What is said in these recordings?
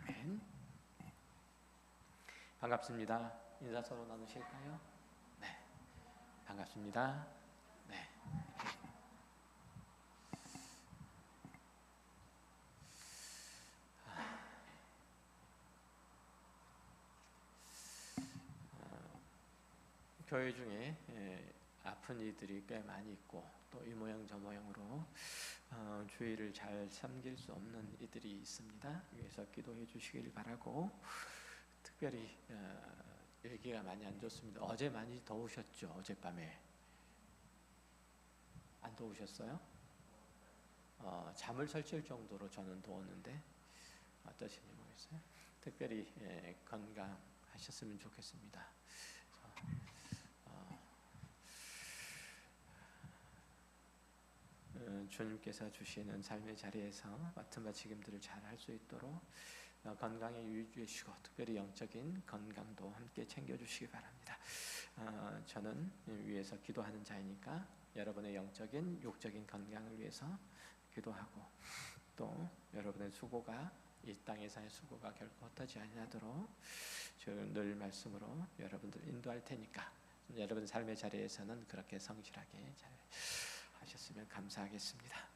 아멘. 반갑습니다. 인사 서로 나누실까요? 네, 반갑습니다. 네. 교회 중에 아픈 이들이 꽤 많이 있고 또 이 모양 저 모양으로 주의를 잘 섬길 수 없는 이들이 있습니다. 위해서 기도해 주시길 바라고, 특별히 얘기가 많이 안 좋습니다. 어제 많이 더우셨죠? 어젯밤에 안 더우셨어요? 잠을 설칠 정도로 저는 더웠는데 어떠신지 모르겠어요. 특별히 건강하셨으면 좋겠습니다. 주님께서 주시는 삶의 자리에서 맡은 바 책임들을 잘 할 수 있도록 건강에 유의해 주시고, 특별히 영적인 건강도 함께 챙겨주시기 바랍니다. 저는 위해서 기도하는 자이니까 여러분의 영적인 육적인 건강을 위해서 기도하고, 또 여러분의 수고가 이 땅에서의 수고가 결코 헛되지 아니하도록 늘 말씀으로 여러분들 인도할 테니까 여러분 삶의 자리에서는 그렇게 성실하게 잘 하셨으면 감사하겠습니다.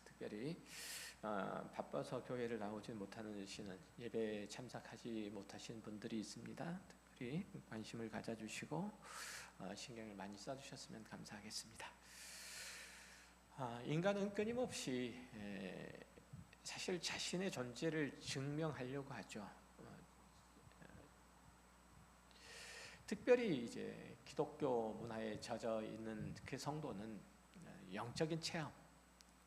특별히 바빠서 교회를 나오지 못하는 시는 예배에 참석하지 못하신 분들이 있습니다. 특별히 관심을 가져주시고 신경을 많이 써주셨으면 감사하겠습니다. 인간은 끊임없이 사실 자신의 존재를 증명하려고 하죠. 특별히 이제 기독교 문화에 젖어 있는 그 성도는 영적인 체험,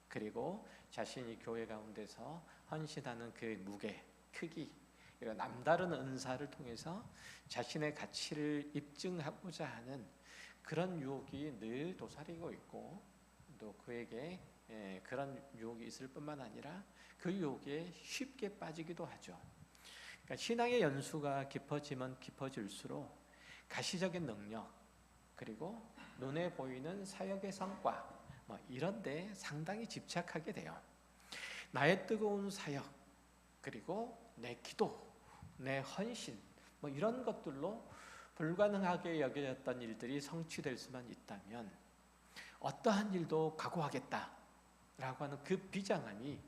그리고 자신이 교회 가운데서 헌신하는 그 무게, 크기, 이런 남다른 은사를 통해서 자신의 가치를 입증하고자 하는 그런 유혹이 늘 도사리고 있고, 또 그에게 그런 유혹이 있을 뿐만 아니라 그 유혹에 쉽게 빠지기도 하죠. 그러니까 신앙의 연수가 깊어지면 깊어질수록 가시적인 능력, 그리고 눈에 보이는 사역의 성과, 이런 데 상당히 집착하게 돼요. 나의 뜨거운 사역, 그리고 내 기도, 내 헌신, 이런 것들로 불가능하게 여겨졌던 일들이 성취될 수만 있다면 어떠한 일도 각오하겠다라고 하는 그 비장함이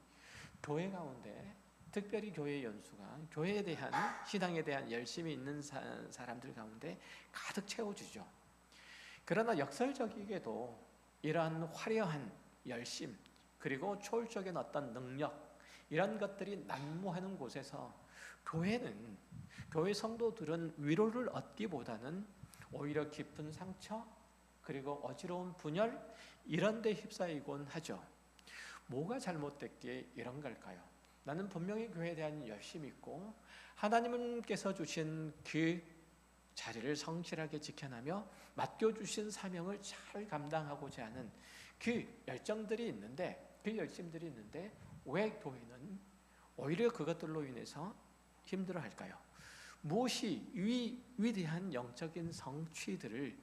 교회 가운데, 특별히 교회 연수가 교회에 대한, 신앙에 대한 열심이 있는 사람들 가운데 가득 채워주죠. 그러나 역설적이게도 이러한 화려한 열심, 그리고 초월적인 어떤 능력, 이런 것들이 난무하는 곳에서 교회 성도들은 위로를 얻기보다는 오히려 깊은 상처, 그리고 어지러운 분열, 이런 데 휩싸이곤 하죠. 뭐가 잘못됐기에 이런 걸까요? 나는 분명히 교회에 대한 열심이 있고 하나님께서 주신 그 자리를 성실하게 지켜나며 맡겨주신 사명을 잘 감당하고자 하는 그 열정들이 있는데, 그 열심들이 있는데 왜 교회는 오히려 그것들로 인해서 힘들어할까요? 무엇이 위대한 영적인 성취들을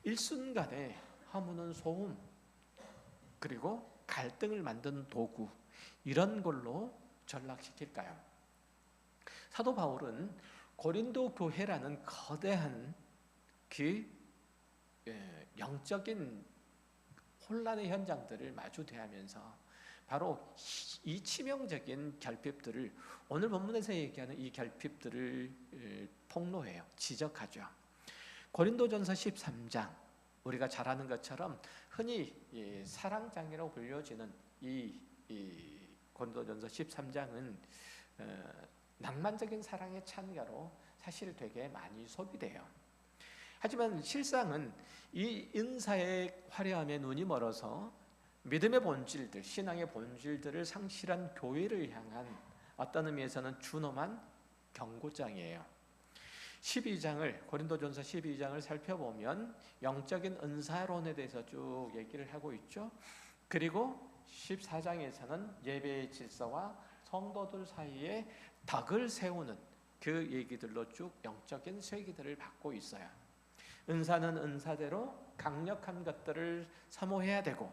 일순간에 허무는 소음, 그리고 갈등을 만드는 도구, 이런 걸로 전락시킬까요? 사도 바울은 고린도 교회라는 거대한 그 영적인 혼란의 현장들을 마주대하면서 바로 이 치명적인 결핍들을, 오늘 본문에서 얘기하는 이 결핍들을 폭로해요. 지적하죠. 고린도전서 13장, 우리가 잘 아는 것처럼 흔히 사랑장이라고 불려지는 이 고린도전서 13장은 낭만적인 사랑의 찬가로 사실 되게 많이 소비돼요. 하지만 실상은 이 은사의 화려함에 눈이 멀어서 믿음의 본질들, 신앙의 본질들을 상실한 교회를 향한 어떤 의미에서는 준엄한 경고장이에요. 12장을, 고린도전서 12장을 살펴보면 영적인 은사론에 대해서 쭉 얘기를 하고 있죠. 그리고 14장에서는 예배의 질서와 성도들 사이에 덕을 세우는 그 얘기들로 쭉 영적인 쇠기들을 받고 있어요. 은사는 은사대로 강력한 것들을 사모해야 되고,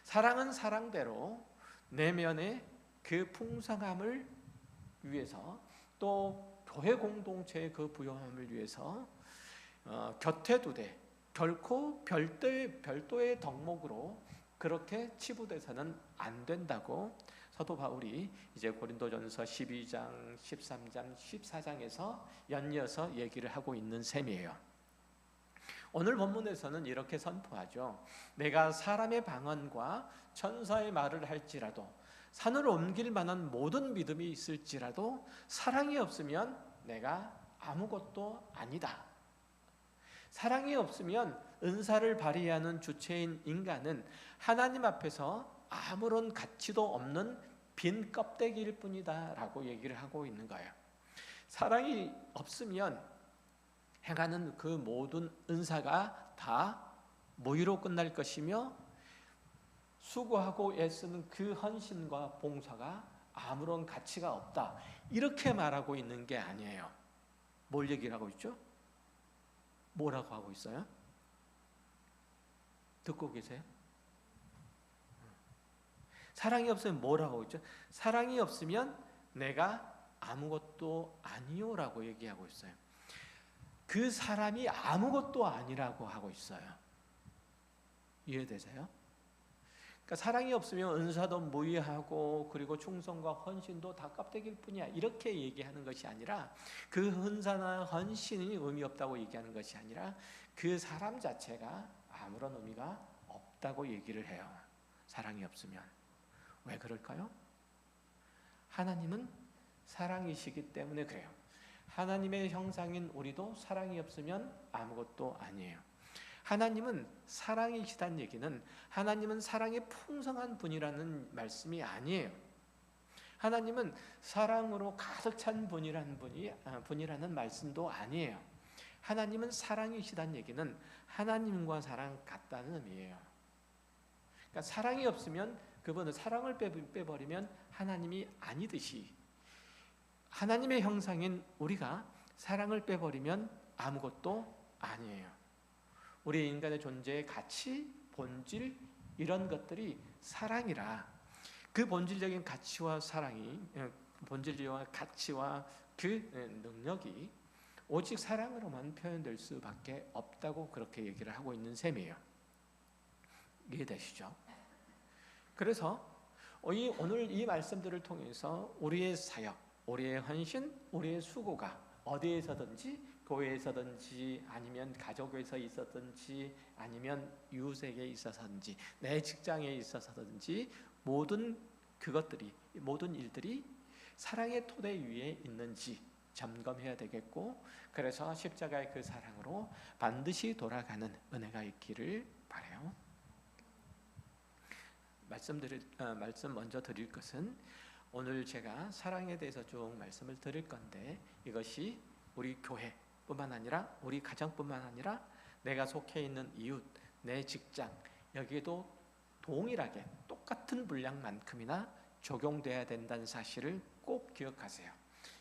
사랑은 사랑대로 내면의 그 풍성함을 위해서 또 교회 공동체의 그 부요함을 위해서 곁에 두되 결코 별도의 덕목으로 그렇게 치부돼서는 안 된다고 사도 바울이 이제 고린도전서 12장, 13장, 14장에서 연이어서 얘기를 하고 있는 셈이에요. 오늘 본문에서는 이렇게 선포하죠. 내가 사람의 방언과 천사의 말을 할지라도 산을 옮길 만한 모든 믿음이 있을지라도 사랑이 없으면 내가 아무것도 아니다. 사랑이 없으면 은사를 발휘하는 주체인 인간은 하나님 앞에서 아무런 가치도 없는 빈 껍데기일 뿐이다 라고 얘기를 하고 있는 거예요. 사랑이 없으면 행하는 그 모든 은사가 다 무의로 끝날 것이며 수고하고 애쓰는 그 헌신과 봉사가 아무런 가치가 없다, 이렇게 말하고 있는 게 아니에요. 뭘 얘기를 하고 있죠? 뭐라고 하고 있어요? 듣고 계세요? 사랑이 없으면 뭐라고 하고 있죠? 사랑이 없으면 내가 아무것도 아니요라고 얘기하고 있어요. 그 사람이 아무것도 아니라고 하고 있어요. 이해되세요? 그러니까 사랑이 없으면 은사도 무의하고 그리고 충성과 헌신도 다 껍데기일 뿐이야, 이렇게 얘기하는 것이 아니라, 그 은사나 헌신이 의미 없다고 얘기하는 것이 아니라 그 사람 자체가 아무런 의미가 없다고 얘기를 해요. 사랑이 없으면. 왜 그럴까요? 하나님은 사랑이시기 때문에 그래요. 하나님의 형상인 우리도 사랑이 없으면 아무것도 아니에요. 하나님은 사랑이시다는 얘기는 하나님은 사랑이 풍성한 분이라는 말씀이 아니에요. 하나님은 사랑으로 가득 찬 분이라는 말씀도 아니에요. 하나님은 사랑이시다는 얘기는 하나님과 사랑 같다는 의미예요. 그러니까 사랑이 없으면, 그분은 사랑을 빼버리면 하나님이 아니듯이, 하나님의 형상인 우리가 사랑을 빼버리면 아무것도 아니에요. 우리 인간의 존재의 가치, 본질, 이런 것들이 사랑이라, 그 본질적인 가치와 본질과 가치와 그 능력이 오직 사랑으로만 표현될 수밖에 없다고 그렇게 얘기를 하고 있는 셈이에요. 이해되시죠? 그래서 오늘 이 말씀들을 통해서 우리의 사역, 우리의 헌신, 우리의 수고가 어디에서든지, 교회에서든지 아니면 가족에서 있었든지 아니면 이웃에게 있어서든지 내 직장에 있어서든지 모든 일들이 사랑의 토대 위에 있는지 점검해야 되겠고, 그래서 십자가의 그 사랑으로 반드시 돌아가는 은혜가 있기를 바라요. 말씀 먼저 드릴 것은, 오늘 제가 사랑에 대해서 쭉 말씀을 드릴 건데, 이것이 우리 교회뿐만 아니라 우리 가정뿐만 아니라 내가 속해 있는 이웃, 내 직장, 여기에도 동일하게 똑같은 분량만큼이나 적용돼야 된다는 사실을 꼭 기억하세요.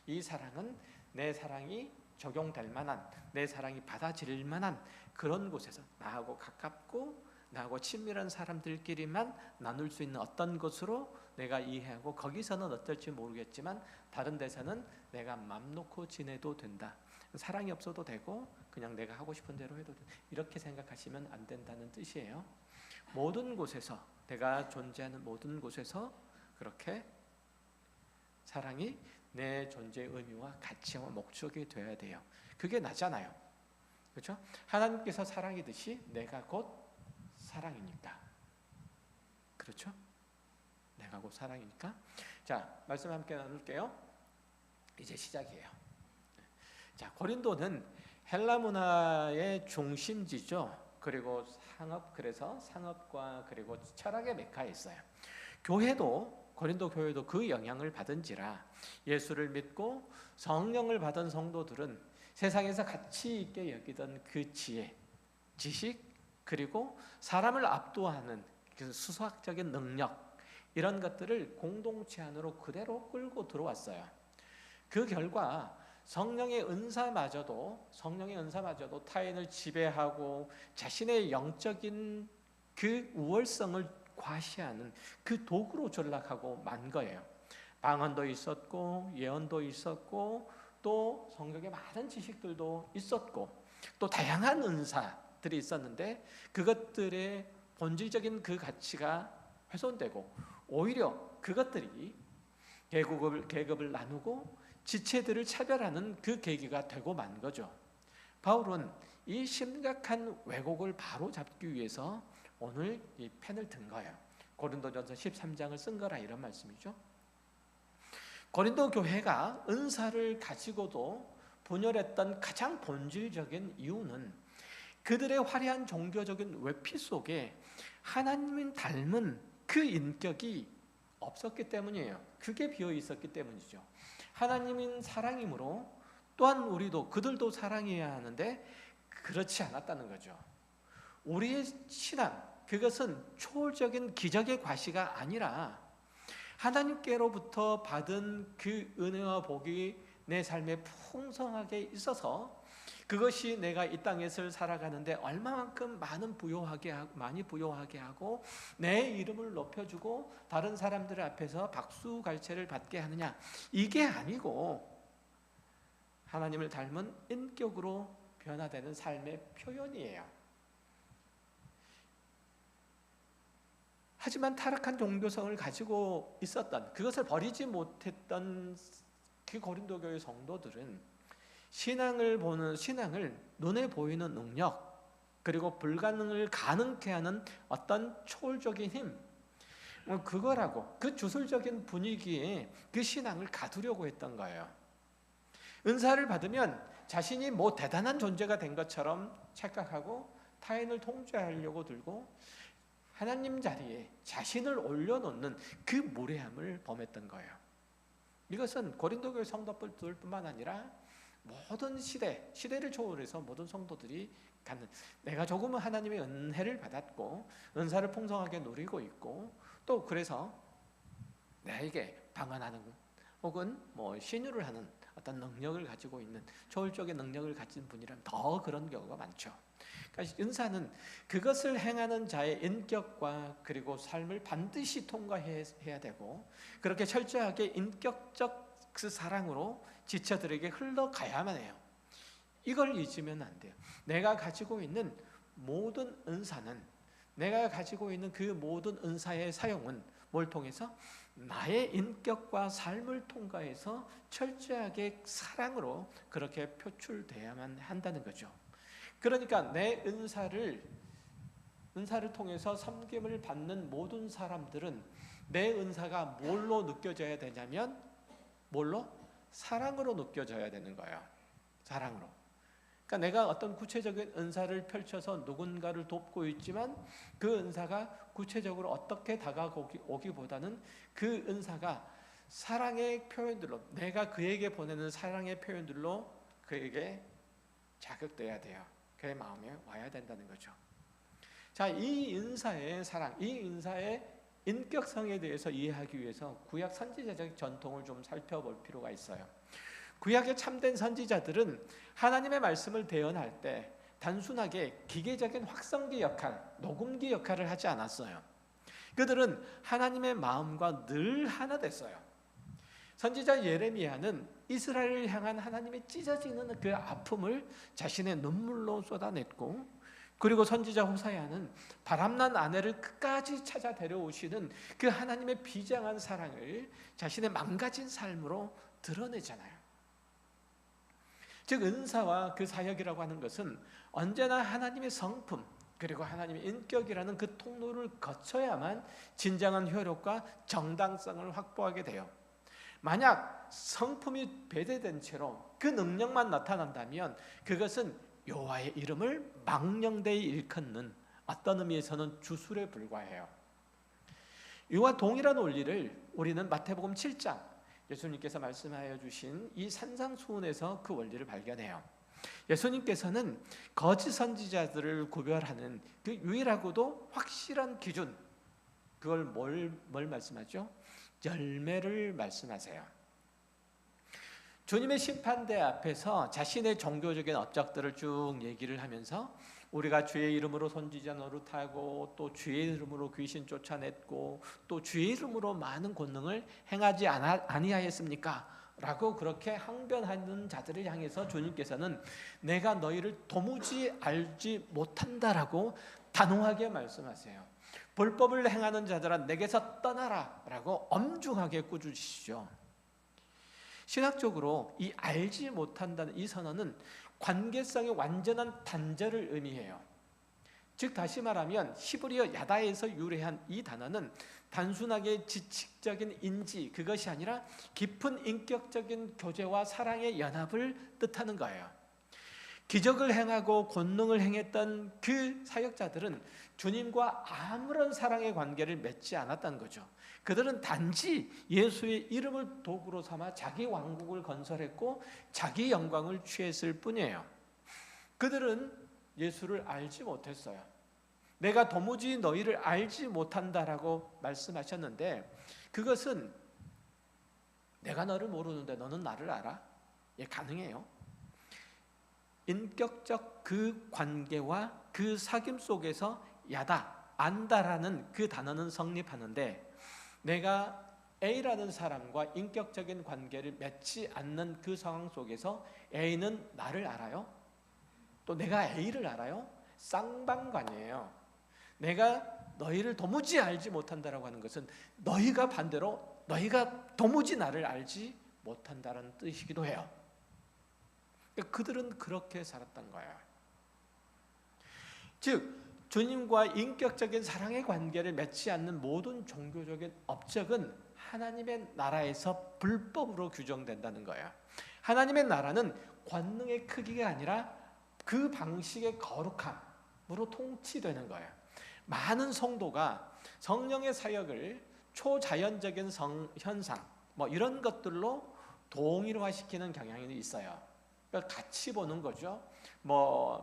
이 사랑은 내 사랑이 적용될 만한, 내 사랑이 받아들일 만한 그런 곳에서 나하고 가깝고 나하고 친밀한 사람들끼리만 나눌 수 있는 어떤 것으로 내가 이해하고, 거기서는 어떨지 모르겠지만 다른 데서는 내가 맘 놓고 지내도 된다. 사랑이 없어도 되고 그냥 내가 하고 싶은 대로 해도 된다. 이렇게 생각하시면 안 된다는 뜻이에요. 모든 곳에서, 내가 존재하는 모든 곳에서 그렇게 사랑이 내 존재의 의미와 가치와 목적이 되어야 돼요. 그게 나잖아요. 그렇죠? 하나님께서 사랑이듯이 내가 곧 사랑이니까. 그렇죠? 내가 곧 사랑이니까. 자, 말씀 함께 나눌게요. 이제 시작이에요. 자, 고린도는 헬라 문화의 중심지죠. 그리고 그래서 상업과 그리고 철학의 메카에 있어요. 고린도 교회도 그 영향을 받은지라 예수를 믿고 성령을 받은 성도들은 세상에서 가치 있게 여기던 그 지혜, 지식, 그리고 사람을 압도하는 그 수학적인 능력, 이런 것들을 공동체 안으로 그대로 끌고 들어왔어요. 그 결과 성령의 은사마저도 타인을 지배하고 자신의 영적인 그 우월성을 과시하는 그 도구로 전락하고 만 거예요. 방언도 있었고 예언도 있었고 또 성경에 많은 지식들도 있었고 또 다양한 은사들이 있었는데 그것들의 본질적인 그 가치가 훼손되고 오히려 그것들이 계급을 나누고 지체들을 차별하는 그 계기가 되고 만 거죠. 바울은 이 심각한 왜곡을 바로 잡기 위해서 오늘 이 펜을 든 거예요. 고린도전서 13장을 쓴 거라 이런 말씀이죠. 고린도 교회가 은사를 가지고도 분열했던 가장 본질적인 이유는 그들의 화려한 종교적인 외피 속에 하나님을 닮은 그 인격이 없었기 때문이에요. 그게 비어 있었기 때문이죠. 하나님은 사랑이므로 또한 우리도 그들도 사랑해야 하는데 그렇지 않았다는 거죠. 우리의 신앙, 그것은 초월적인 기적의 과시가 아니라 하나님께로부터 받은 그 은혜와 복이 내 삶에 풍성하게 있어서 그것이 내가 이 땅에서 살아가는데 얼마만큼 많이 부요하게 하고 내 이름을 높여주고 다른 사람들 앞에서 박수갈채를 받게 하느냐, 이게 아니고 하나님을 닮은 인격으로 변화되는 삶의 표현이에요. 하지만 타락한 종교성을 가지고 있었던, 그것을 버리지 못했던 그 고린도 교회 성도들은 신앙을 눈에 보이는 능력, 그리고 불가능을 가능케 하는 어떤 초월적인 힘, 그거라고 그 주술적인 분위기에 그 신앙을 가두려고 했던 거예요. 은사를 받으면 자신이 뭐 대단한 존재가 된 것처럼 착각하고 타인을 통제하려고 들고 하나님 자리에 자신을 올려놓는 그 무례함을 범했던 거예요. 이것은 고린도 교회 성도들뿐만 아니라 모든 시대를 초월해서 모든 성도들이 갖는, 내가 조금은 하나님의 은혜를 받았고 은사를 풍성하게 누리고 있고 또 그래서 나에게 방언하는 혹은 신유를 하는 어떤 능력을 가지고 있는 초월적인 능력을 가진 분이라면 더 그런 경우가 많죠. 그러니까 은사는 그것을 행하는 자의 인격과 그리고 삶을 반드시 통과해야 되고 그렇게 철저하게 인격적 그 사랑으로 지체들에게 흘러가야만 해요. 이걸 잊으면 안 돼요. 내가 가지고 있는 모든 은사는, 내가 가지고 있는 그 모든 은사의 사용은 뭘 통해서? 나의 인격과 삶을 통과해서 철저하게 사랑으로 그렇게 표출돼야만 한다는 거죠. 그러니까 내 은사를 통해서 섬김을 받는 모든 사람들은 내 은사가 뭘로 느껴져야 되냐면 사랑으로 느껴져야 되는 거예요. 사랑으로. 그러니까 내가 어떤 구체적인 은사를 펼쳐서 누군가를 돕고 있지만 그 은사가 구체적으로 어떻게 다가오기보다는 그 은사가 사랑의 표현들로, 내가 그에게 보내는 사랑의 표현들로 그에게 자극돼야 돼요. 그의 마음에 와야 된다는 거죠. 자, 이 은사의 사랑, 이 은사의 인격성에 대해서 이해하기 위해서 구약 선지자적 전통을 좀 살펴볼 필요가 있어요. 구약의 참된 선지자들은 하나님의 말씀을 대언할 때 단순하게 기계적인 확성기 역할, 녹음기 역할을 하지 않았어요. 그들은 하나님의 마음과 늘 하나 됐어요. 선지자 예레미야는 이스라엘을 향한 하나님의 찢어지는 그 아픔을 자신의 눈물로 쏟아냈고, 그리고 선지자 호사야는 바람난 아내를 끝까지 찾아 데려오시는 그 하나님의 비장한 사랑을 자신의 망가진 삶으로 드러내잖아요. 즉 은사와 그 사역이라고 하는 것은 언제나 하나님의 성품 그리고 하나님의 인격이라는 그 통로를 거쳐야만 진정한 효력과 정당성을 확보하게 돼요. 만약 성품이 배제된 채로 그 능력만 나타난다면 그것은 여호와의 이름을 망령되이 일컫는, 어떤 의미에서는 주술에 불과해요. 이와 동일한 원리를 우리는 마태복음 7장 예수님께서 말씀하여 주신 이 산상수훈에서 그 원리를 발견해요. 예수님께서는 거짓 선지자들을 구별하는 그 유일하고도 확실한 기준, 그걸 뭘 말씀하죠? 열매를 말씀하세요. 주님의 심판대 앞에서 자신의 종교적인 업적들을 쭉 얘기를 하면서 우리가 주의 이름으로 선지자 노릇하고 또 주의 이름으로 귀신 쫓아냈고 또 주의 이름으로 많은 권능을 행하지 아니하였습니까? 라고 그렇게 항변하는 자들을 향해서 주님께서는 내가 너희를 도무지 알지 못한다라고 단호하게 말씀하세요. 불법을 행하는 자들아 내게서 떠나라 라고 엄중하게 꾸짖으시죠. 신학적으로 이 알지 못한다는 이 선언은 관계성의 완전한 단절을 의미해요. 즉 다시 말하면 히브리어 야다에서 유래한 이 단어는 단순하게 지식적인 인지 그것이 아니라 깊은 인격적인 교제와 사랑의 연합을 뜻하는 거예요. 기적을 행하고 권능을 행했던 그 사역자들은 주님과 아무런 사랑의 관계를 맺지 않았다는 거죠. 그들은 단지 예수의 이름을 도구로 삼아 자기 왕국을 건설했고 자기 영광을 취했을 뿐이에요. 그들은 예수를 알지 못했어요. 내가 도무지 너희를 알지 못한다라고 말씀하셨는데 그것은 내가 너를 모르는데 너는 나를 알아? 예, 가능해요. 인격적 그 관계와 그 사귐 속에서 야다, 안다라는 그 단어는 성립하는데 내가 A라는 사람과 인격적인 관계를 맺지 않는 그 상황 속에서 A는 나를 알아요? 또 내가 A를 알아요? 쌍방관이에요. 내가 너희를 도무지 알지 못한다라고 하는 것은 너희가 반대로 너희가 도무지 나를 알지 못한다는 뜻이기도 해요. 그들은 그렇게 살았던 거예요. 즉 주님과 인격적인 사랑의 관계를 맺지 않는 모든 종교적인 업적은 하나님의 나라에서 불법으로 규정된다는 거예요. 하나님의 나라는 권능의 크기가 아니라 그 방식의 거룩함으로 통치되는 거예요. 많은 성도가 성령의 사역을 초자연적인 현상 이런 것들로 동일화시키는 경향이 있어요. 그러니까 같이 보는 거죠.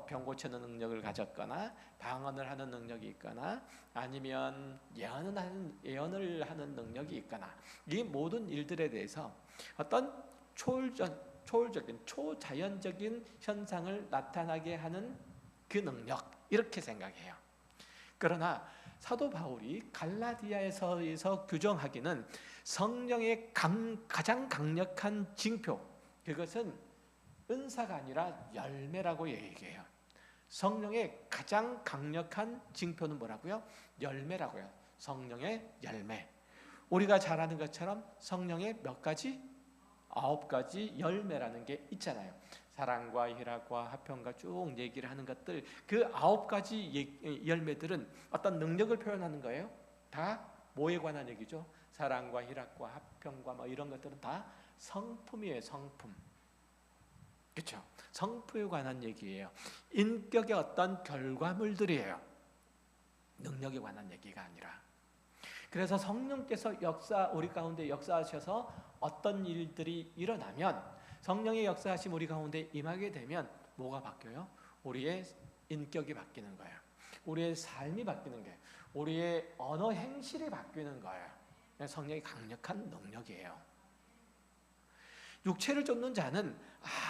병 고치는 능력을 가졌거나 방언을 하는 능력이 있거나 아니면 예언을 하는 능력이 있거나 이 모든 일들에 대해서 어떤 초월적인 초자연적인 현상을 나타나게 하는 그 능력 이렇게 생각해요. 그러나 사도 바울이 갈라디아에서 규정하기는 성령의 가장 강력한 징표 그것은 은사가 아니라 열매라고 얘기해요. 성령의 가장 강력한 징표는 뭐라고요? 열매라고요. 성령의 열매. 우리가 잘 아는 것처럼 성령의 몇 가지? 9가지 열매라는 게 있잖아요. 사랑과 희락과 화평과 쭉 얘기를 하는 것들 그 9가지 열매들은 어떤 능력을 표현하는 거예요. 다 뭐에 관한 얘기죠? 사랑과 희락과 화평과 이런 것들은 다 성품이에요. 성품. 그렇죠? 성품에 관한 얘기예요. 인격의 어떤 결과물들이에요. 능력에 관한 얘기가 아니라. 그래서 성령께서 우리 가운데 역사하셔서 어떤 일들이 일어나면 성령의 역사하심 우리 가운데 임하게 되면 뭐가 바뀌어요? 우리의 인격이 바뀌는 거예요. 우리의 삶이 바뀌는 거예요. 우리의 언어 행실이 바뀌는 거예요. 성령이 강력한 능력이에요. 육체를 쫓는 자는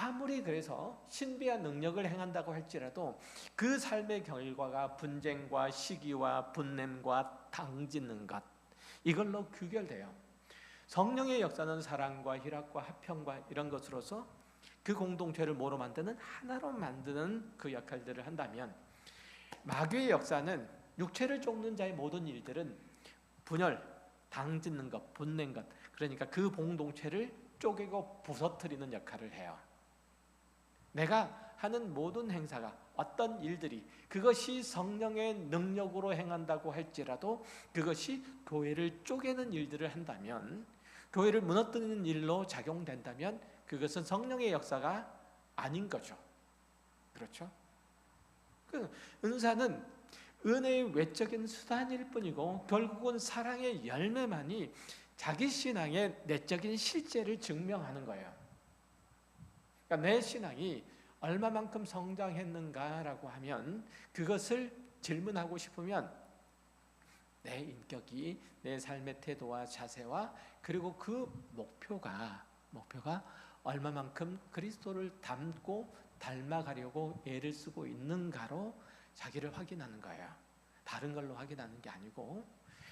아무리 그래서 신비한 능력을 행한다고 할지라도 그 삶의 결과가 분쟁과 시기와 분냄과 당짓는 것 이걸로 규결돼요. 성령의 역사는 사랑과 희락과 화평과 이런 것으로서 그 공동체를 뭐로 만드는? 하나로 만드는 그 역할들을 한다면 마귀의 역사는 육체를 쫓는 자의 모든 일들은 분열, 당짓는 것, 분낸 것 그러니까 그 공동체를 쪼개고 부서뜨리는 역할을 해요. 내가 하는 모든 행사가 어떤 일들이 그것이 성령의 능력으로 행한다고 할지라도 그것이 교회를 쪼개는 일들을 한다면 교회를 무너뜨리는 일로 작용된다면 그것은 성령의 역사가 아닌 거죠. 그렇죠? 그 은사는 은혜의 외적인 수단일 뿐이고 결국은 사랑의 열매만이 자기 신앙의 내적인 실제를 증명하는 거예요. 그러니까 내 신앙이 얼마만큼 성장했는가라고 하면 그것을 질문하고 싶으면 내 인격이 내 삶의 태도와 자세와 그리고 그 목표가 얼마만큼 그리스도를 닮고 닮아가려고 애를 쓰고 있는가로 자기를 확인하는 거예요. 다른 걸로 확인하는 게 아니고,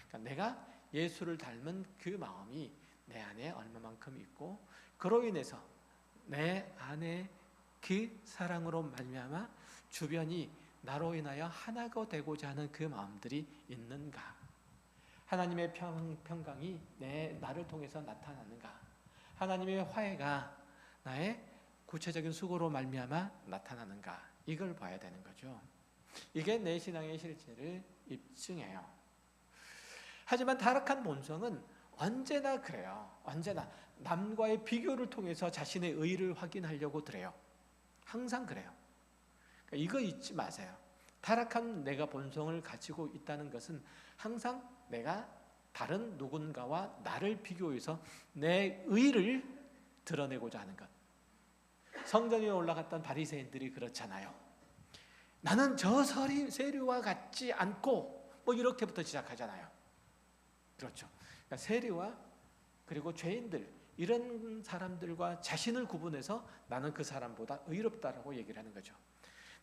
그러니까 내가 예수를 닮은 그 마음이 내 안에 얼마만큼 있고, 그로 인해서 내 안에 그 사랑으로 말미암아 주변이 나로 인하여 하나가 되고자 하는 그 마음들이 있는가? 하나님의 평강이 나를 통해서 나타나는가? 하나님의 화해가 나의 구체적인 수고로 말미암아 나타나는가? 이걸 봐야 되는 거죠. 이게 내 신앙의 실체를 입증해요. 하지만 타락한 본성은 언제나 그래요. 언제나 남과의 비교를 통해서 자신의 의의를 확인하려고 그래요. 항상 그래요. 그러니까 이거 잊지 마세요. 타락한 내가 본성을 가지고 있다는 것은 항상 내가 다른 누군가와 나를 비교해서 내 의의를 드러내고자 하는 것. 성전 위에 올라갔던 바리새인들이 그렇잖아요. 나는 저 세리와 같지 않고 뭐 이렇게부터 시작하잖아요. 그렇죠. 그러니까 세리와 그리고 죄인들 이런 사람들과 자신을 구분해서 나는 그 사람보다 의롭다라고 얘기를 하는 거죠.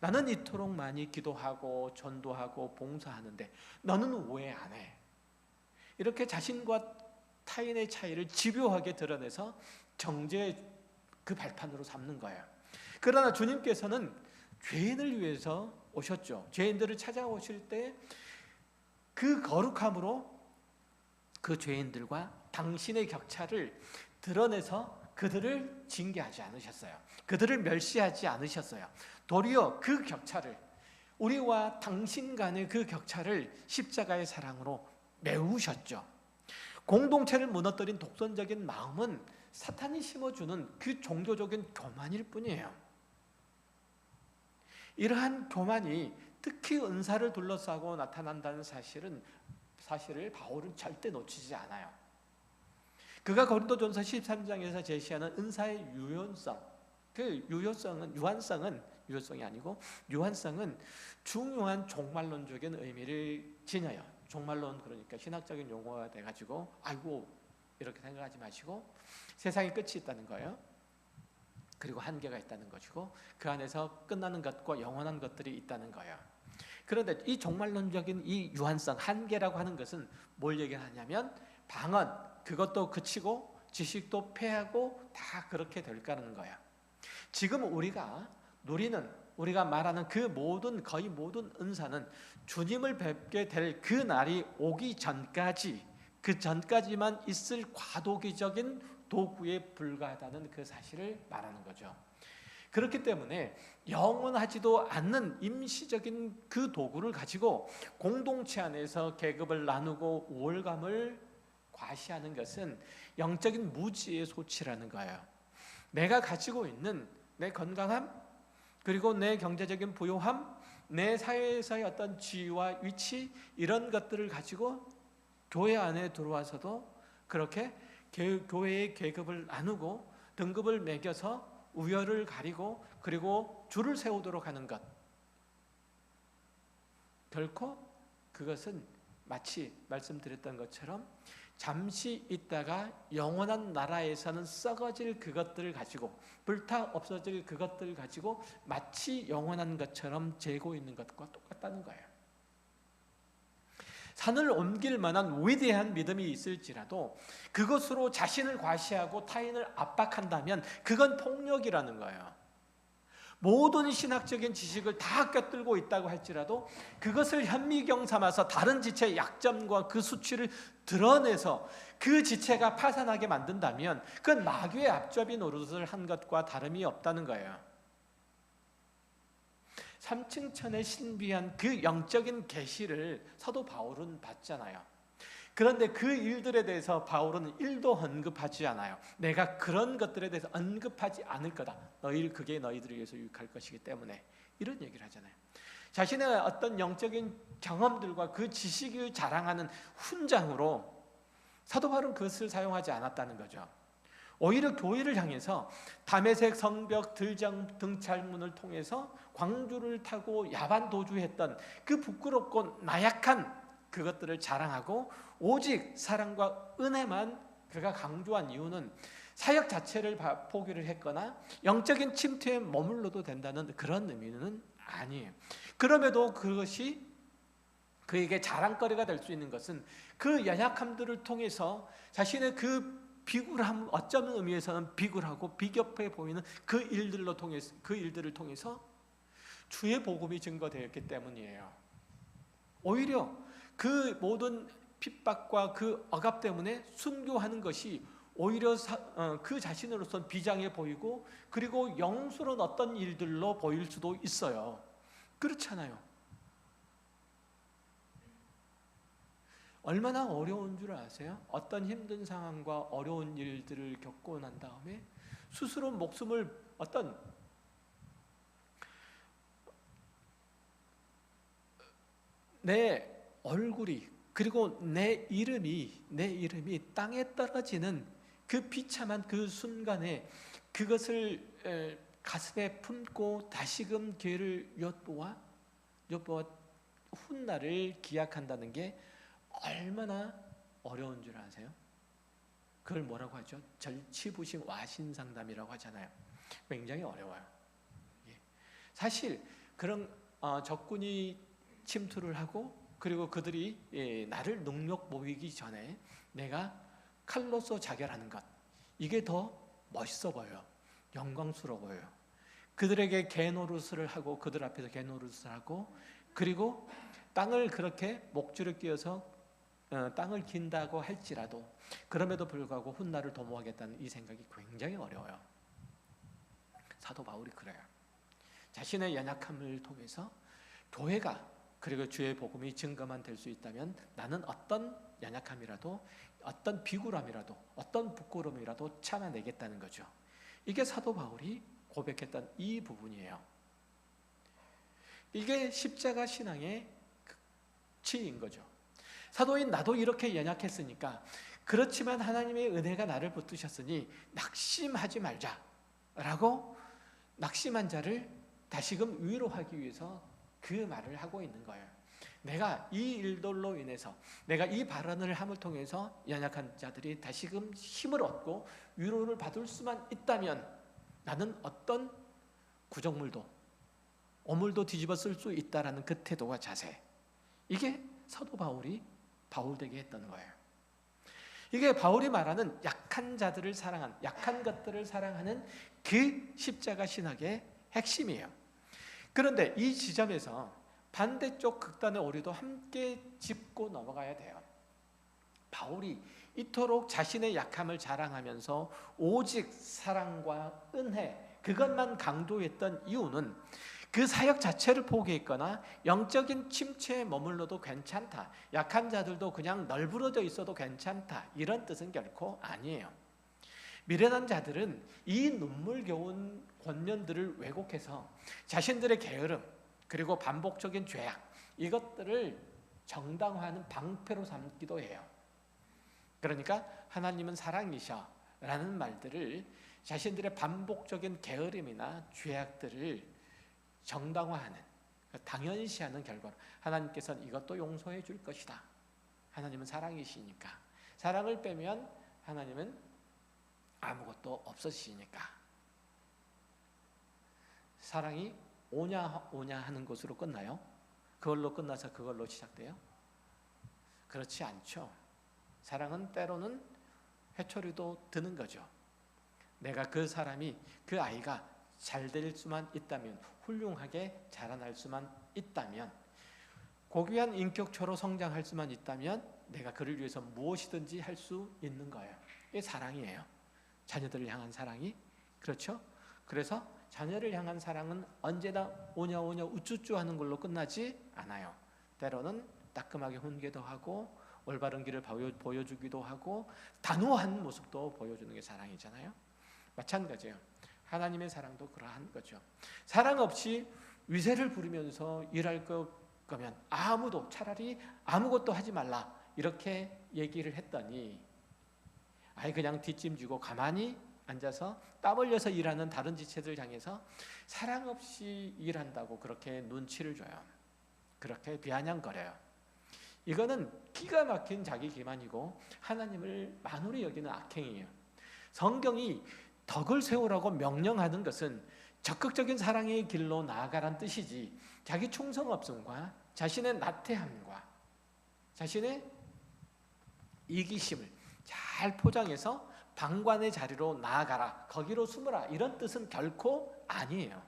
나는 이토록 많이 기도하고 전도하고 봉사하는데 너는 왜 안 해? 이렇게 자신과 타인의 차이를 집요하게 드러내서 정죄의 그 발판으로 삼는 거예요. 그러나 주님께서는 죄인을 위해서 오셨죠. 죄인들을 찾아오실 때 그 거룩함으로 그 죄인들과 당신의 격차를 드러내서 그들을 징계하지 않으셨어요. 그들을 멸시하지 않으셨어요. 도리어 그 격차를, 우리와 당신 간의 그 격차를 십자가의 사랑으로 메우셨죠. 공동체를 무너뜨린 독선적인 마음은 사탄이 심어주는 그 종교적인 교만일 뿐이에요. 이러한 교만이 특히 은사를 둘러싸고 나타난다는 사실을 바울은 절대 놓치지 않아요. 그가 고린도전서 13장에서 제시하는 은사의 유연성, 그 유한성이 아니고 유한성은 중요한 종말론적인 의미를 지녀요. 종말론, 그러니까 신학적인 용어가 돼가지고 아이고 이렇게 생각하지 마시고 세상에 끝이 있다는 거예요. 그리고 한계가 있다는 것이고 그 안에서 끝나는 것과 영원한 것들이 있다는 거예요. 그런데 이 종말론적인 이 유한성, 한계라고 하는 것은 뭘 얘기하냐면 방언, 그것도 그치고 지식도 패하고 다 그렇게 될 거라는 거예요. 지금 우리가 누리는, 우리가 말하는 거의 모든 은사는 주님을 뵙게 될 그 날이 오기 전까지, 그 전까지만 있을 과도기적인 도구에 불과하다는 그 사실을 말하는 거죠. 그렇기 때문에 영원하지도 않는 임시적인 그 도구를 가지고 공동체 안에서 계급을 나누고 우월감을 과시하는 것은 영적인 무지의 소치라는 거예요. 내가 가지고 있는 내 건강함, 그리고 내 경제적인 부요함, 내 사회에서의 어떤 지위와 위치, 이런 것들을 가지고 교회 안에 들어와서도 그렇게 교회의 계급을 나누고 등급을 매겨서 우열을 가리고 그리고 줄을 세우도록 하는 것, 결코 그것은 마치 말씀드렸던 것처럼 잠시 있다가 영원한 나라에서는 썩어질 그것들을 가지고, 불타 없어질 그것들을 가지고 마치 영원한 것처럼 재고 있는 것과 똑같다는 거예요. 산을 옮길 만한 위대한 믿음이 있을지라도 그것으로 자신을 과시하고 타인을 압박한다면 그건 폭력이라는 거예요. 모든 신학적인 지식을 다 껴들고 있다고 할지라도 그것을 현미경 삼아서 다른 지체의 약점과 그 수치를 드러내서 그 지체가 파산하게 만든다면 그건 마귀의 앞잡이 노릇을 한 것과 다름이 없다는 거예요. 3층천의 신비한 그 영적인 계시를 사도 바울은 봤잖아요. 그런데 그 일들에 대해서 바울은 1도 언급하지 않아요. 내가 그런 것들에 대해서 언급하지 않을 거다. 그게 너희들을 위해서 유익할 것이기 때문에, 이런 얘기를 하잖아요. 자신의 어떤 영적인 경험들과 그 지식을 자랑하는 훈장으로 사도 바울은 그것을 사용하지 않았다는 거죠. 오히려 교회를 향해서 다메섹 성벽 등찰문을 통해서 광주를 타고 야반 도주했던 그 부끄럽고 나약한 그것들을 자랑하고 오직 사랑과 은혜만 그가 강조한 이유는 사역 자체를 포기를 했거나 영적인 침투에 머물러도 된다는 그런 의미는 아니에요. 그럼에도 그것이 그에게 자랑거리가 될 수 있는 것은 그 연약함들을 통해서 자신의 그 비굴함, 어쩌면 의미에서는 비굴하고 비겁해 보이는 그 일들을 통해서 주의 복음이 증거되었기 때문이에요. 오히려 그 모든 핍박과 그 억압 때문에 순교하는 것이 오히려 그 자신으로서는 비장해 보이고, 그리고 영스러운 어떤 일들로 보일 수도 있어요. 그렇잖아요. 얼마나 어려운 줄 아세요? 어떤 힘든 상황과 어려운 일들을 겪고 난 다음에 스스로 목숨을 내 얼굴이, 그리고 내 이름이 땅에 떨어지는 그 비참한 그 순간에 그것을 가슴에 품고 다시금 죄를 엿보아 훗날을 기약한다는 게 얼마나 어려운 줄 아세요? 그걸 뭐라고 하죠? 절치부심 와신상담이라고 하잖아요. 굉장히 어려워요. 사실 그런 적군이 침투를 하고, 그리고 그들이 나를 능력 보이기 전에 내가 칼로서 자결하는 것, 이게 더 멋있어 보여요. 영광스러워요. 그들에게 개노릇을 하고, 그들 앞에서 개노릇을 하고, 그리고 땅을 그렇게 목줄을 끼워서 땅을 긴다고 할지라도 그럼에도 불구하고 훗날을 도모하겠다는 이 생각이 굉장히 어려워요. 사도 바울이 그래요. 자신의 연약함을 통해서 교회가, 그리고 주의 복음이 증거만 될 수 있다면 나는 어떤 연약함이라도, 어떤 비굴함이라도, 어떤 부끄러움이라도 참아내겠다는 거죠. 이게 사도 바울이 고백했던 이 부분이에요. 이게 십자가 신앙의 치인 거죠. 사도인 나도 이렇게 연약했으니까, 그렇지만 하나님의 은혜가 나를 붙드셨으니 낙심하지 말자라고 낙심한 자를 다시금 위로하기 위해서 그 말을 하고 있는 거예요. 내가 이 일들로 인해서, 내가 이 발언을 함을 통해서 연약한 자들이 다시금 힘을 얻고 위로를 받을 수만 있다면 나는 어떤 구정물도 오물도 뒤집어 쓸 수 있다라는 그 태도와 자세, 이게 사도 바울이 바울되게 했던 거예요. 이게 바울이 말하는 약한 자들을 사랑하는, 약한 것들을 사랑하는 그 십자가 신학의 핵심이에요. 그런데 이 지점에서 반대쪽 극단의 오류도 함께 짚고 넘어가야 돼요. 바울이 이토록 자신의 약함을 자랑하면서 오직 사랑과 은혜, 그것만 강조했던 이유는 그 사역 자체를 포기했거나 영적인 침체에 머물러도 괜찮다, 약한 자들도 그냥 널브러져 있어도 괜찮다, 이런 뜻은 결코 아니에요. 미련한 자들은 이 눈물겨운 권면들을 왜곡해서 자신들의 게으름, 그리고 반복적인 죄악, 이것들을 정당화하는 방패로 삼기도 해요. 그러니까 하나님은 사랑이셔 라는 말들을 자신들의 반복적인 게으름이나 죄악들을 정당화하는, 당연시하는 결과로 하나님께서는 이것도 용서해 줄 것이다. 하나님은 사랑이시니까. 사랑을 빼면 하나님은 아무것도 없으시니까. 사랑이 오냐 하는 것으로 끝나요? 그걸로 끝나서 그걸로 시작돼요? 그렇지 않죠. 사랑은 때로는 회초리도 드는 거죠. 내가 그 사람이, 그 아이가 잘 될 수만 있다면, 훌륭하게 자라날 수만 있다면, 고귀한 인격체로 성장할 수만 있다면 내가 그를 위해서 무엇이든지 할 수 있는 거예요. 이게 사랑이에요. 자녀들을 향한 사랑이. 그렇죠? 그래서 자녀를 향한 사랑은 언제나 오냐 우쭈쭈 하는 걸로 끝나지 않아요. 때로는 따끔하게 훈계도 하고 올바른 길을 보여주기도 하고 단호한 모습도 보여주는 게 사랑이잖아요. 마찬가지예요. 하나님의 사랑도 그러한 거죠. 사랑 없이 위세를 부리면서 일할 거면 차라리 아무것도 하지 말라, 이렇게 얘기를 했더니 아예 그냥 뒷짐지고 가만히 앉아서 땀 흘려서 일하는 다른 지체들 향해서 사랑 없이 일한다고 그렇게 눈치를 줘요. 그렇게 비아냥거려요. 이거는 기가 막힌 자기 기만이고 하나님을 만홀히 여기는 악행이에요. 성경이 덕을 세우라고 명령하는 것은 적극적인 사랑의 길로 나아가란 뜻이지, 자기 충성 없음과 자신의 나태함과 자신의 이기심을 잘 포장해서 방관의 자리로 나아가라, 거기로 숨으라, 이런 뜻은 결코 아니에요.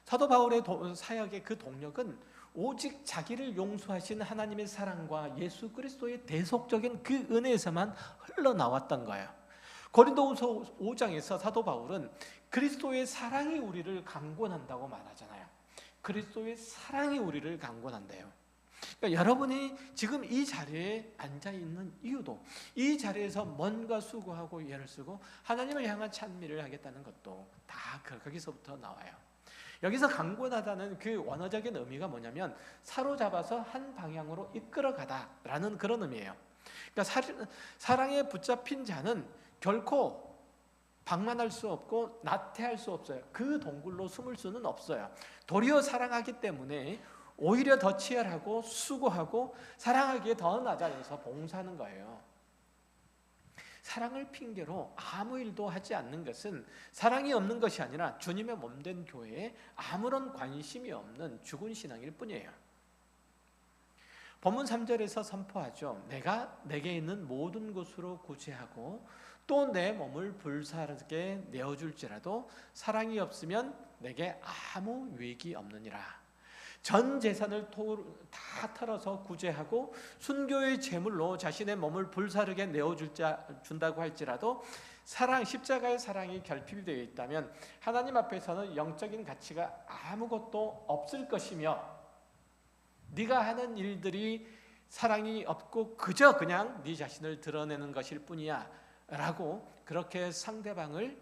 사도 바울의 사역의 그 동력은 오직 자기를 용서하신 하나님의 사랑과 예수 그리스도의 대속적인 그 은혜에서만 흘러나왔던 거예요. 고린도후서 5장에서 사도 바울은 그리스도의 사랑이 우리를 강권한다고 말하잖아요. 그리스도의 사랑이 우리를 강권한대요. 그러니까 여러분이 지금 이 자리에 앉아있는 이유도, 이 자리에서 뭔가 수고하고 애를 쓰고 하나님을 향한 찬미를 하겠다는 것도 다 거기서부터 나와요. 여기서 강권하다는 그 원어적인 의미가 뭐냐면 사로잡아서 한 방향으로 이끌어가다라는 그런 의미예요. 그러니까 사랑에 붙잡힌 자는 결코 방만할 수 없고 나태할 수 없어요. 그 동굴로 숨을 수는 없어요. 도리어 사랑하기 때문에 오히려 더 치열하고 수고하고 사랑하기에 더 나아져서 봉사하는 거예요. 사랑을 핑계로 아무 일도 하지 않는 것은 사랑이 없는 것이 아니라 주님의 몸된 교회에 아무런 관심이 없는 죽은 신앙일 뿐이에요. 본문 3절에서 선포하죠. 내가 내게 있는 모든 것으로 구제하고 또 내 몸을 불사르게 내어줄지라도 사랑이 없으면 내게 아무 유익이 없느니라. 전 재산을 다 털어서 구제하고 순교의 제물로 자신의 몸을 불사르게 내어준다고 할지라도 십자가의 사랑이 결핍이 되어 있다면 하나님 앞에서는 영적인 가치가 아무것도 없을 것이며, 네가 하는 일들이 사랑이 없고 그저 그냥 네 자신을 드러내는 것일 뿐이야 라고 그렇게 상대방을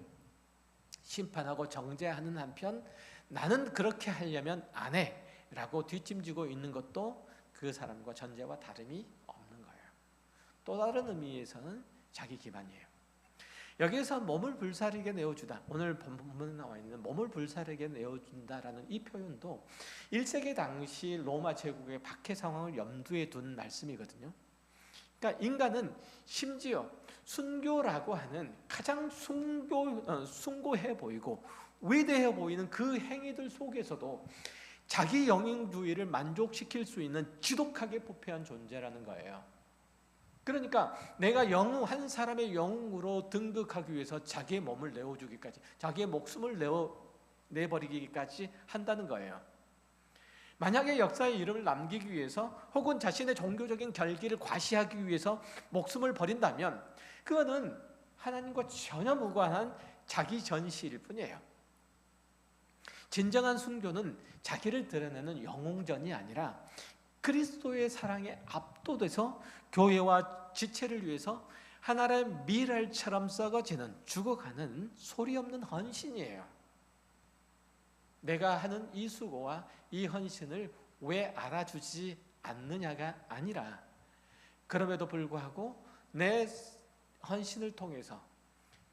심판하고 정죄하는 한편, 나는 그렇게 하려면 안 해 라고 뒷짐지고 있는 것도 그 사람과 전제와 다름이 없는 거예요. 또 다른 의미에서는 자기 기만이에요. 여기에서 몸을 불사르게 내어주다, 오늘 본문에 나와 있는 몸을 불사르게 내어준다라는 이 표현도 1세기 당시 로마 제국의 박해 상황을 염두에 둔 말씀이거든요. 그러니까 인간은 심지어 순교라고 하는 가장 숭고해 보이고 위대해 보이는 그 행위들 속에서도 자기 영행주의를 만족시킬 수 있는 지독하게 부패한 존재라는 거예요. 그러니까 내가 한 사람의 영웅으로 등극하기 위해서 자기의 몸을 내어주기까지, 자기의 목숨을 내버리기까지 한다는 거예요. 만약에 역사의 이름을 남기기 위해서 혹은 자신의 종교적인 결기를 과시하기 위해서 목숨을 버린다면 그거는 하나님과 전혀 무관한 자기 전시일 뿐이에요. 진정한 순교는 자기를 드러내는 영웅전이 아니라 그리스도의 사랑에 압도돼서 교회와 지체를 위해서 하나의 밀알처럼 썩어지는, 죽어가는 소리 없는 헌신이에요. 내가 하는 이 수고와 이 헌신을 왜 알아주지 않느냐가 아니라, 그럼에도 불구하고 내 헌신을 통해서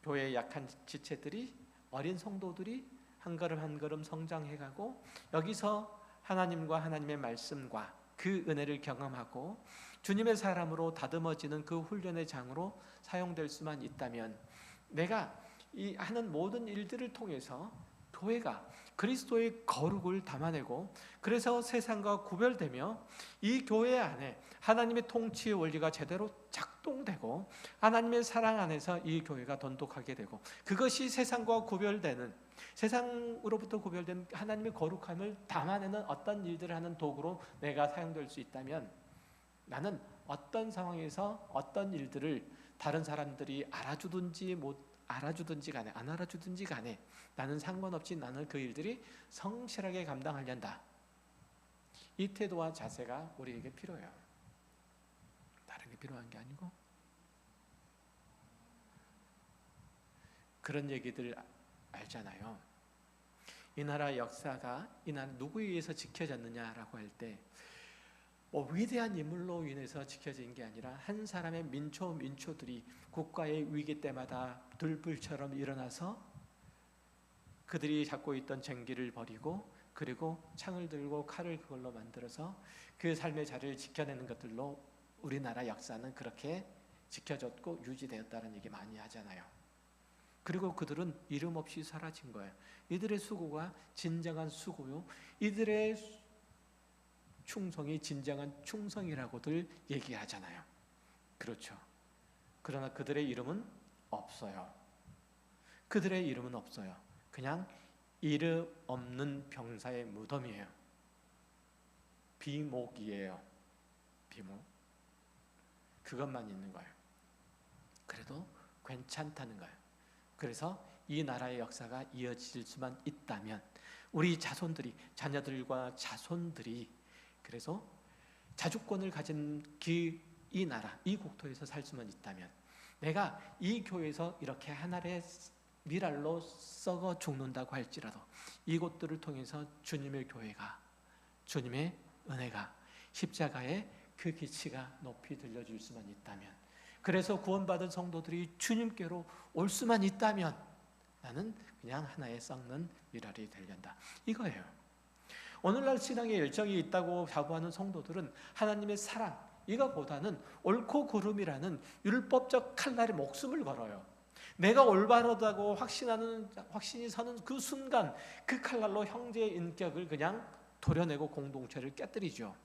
교회의 약한 지체들이, 어린 성도들이 한 걸음 한 걸음 성장해가고 여기서 하나님과 하나님의 말씀과 그 은혜를 경험하고 주님의 사람으로 다듬어지는 그 훈련의 장으로 사용될 수만 있다면, 내가 이 하는 모든 일들을 통해서 교회가 그리스도의 거룩을 담아내고, 그래서 세상과 구별되며 이 교회 안에 하나님의 통치의 원리가 제대로 작동되고 하나님의 사랑 안에서 이 교회가 돈독하게 되고, 그것이 세상과 구별되는, 세상으로부터 구별된 하나님의 거룩함을 담아내는 어떤 일들을 하는 도구로 내가 사용될 수 있다면, 나는 어떤 상황에서 어떤 일들을 다른 사람들이 알아주든지 간에 안 알아주든지 간에 나는 상관없이 나는 그 일들이 성실하게 감당하련다. 이 태도와 자세가 우리에게 필요해요. 다른 게 필요한 게 아니고. 그런 얘기들 알잖아요. 이 나라 역사가 이 나라 누구에 의해서 지켜졌느냐라고 할 때 위대한 인물로 인해서 지켜진 게 아니라 한 사람의 민초들이 국가의 위기 때마다 들불처럼 일어나서 그들이 잡고 있던 쟁기를 버리고, 그리고 창을 들고 칼을 그걸로 만들어서 그 삶의 자리를 지켜내는 것들로 우리나라 역사는 그렇게 지켜졌고 유지되었다는 얘기 많이 하잖아요. 그리고 그들은 이름 없이 사라진 거예요. 이들의 수고가 진정한 수고요, 이들의 충성이 진정한 충성이라고들 얘기하잖아요. 그렇죠. 그러나 그들의 이름은 없어요. 그들의 이름은 없어요. 그냥 이름 없는 병사의 무덤이에요. 비목이에요. 비목. 그것만 있는 거예요. 그래도 괜찮다는 거예요. 그래서 이 나라의 역사가 이어질 수만 있다면, 우리 자손들이, 자녀들과 자손들이 그래서 자주권을 가진 이 나라, 이 국토에서 살 수만 있다면, 내가 이 교회에서 이렇게 하나의 미랄로 썩어 죽는다고 할지라도 이곳들을 통해서 주님의 교회가, 주님의 은혜가, 십자가의 그 기치가 높이 들려줄 수만 있다면, 그래서 구원받은 성도들이 주님께로 올 수만 있다면 나는 그냥 하나의 썩는 미랄이 되련다, 이거예요. 오늘날 신앙의 열정이 있다고 자부하는 성도들은 하나님의 사랑, 이거보다는 옳고 그름이라는 율법적 칼날에 목숨을 걸어요. 내가 올바르다고 확신이 서는 그 순간 그 칼날로 형제의 인격을 그냥 도려내고 공동체를 깨뜨리죠.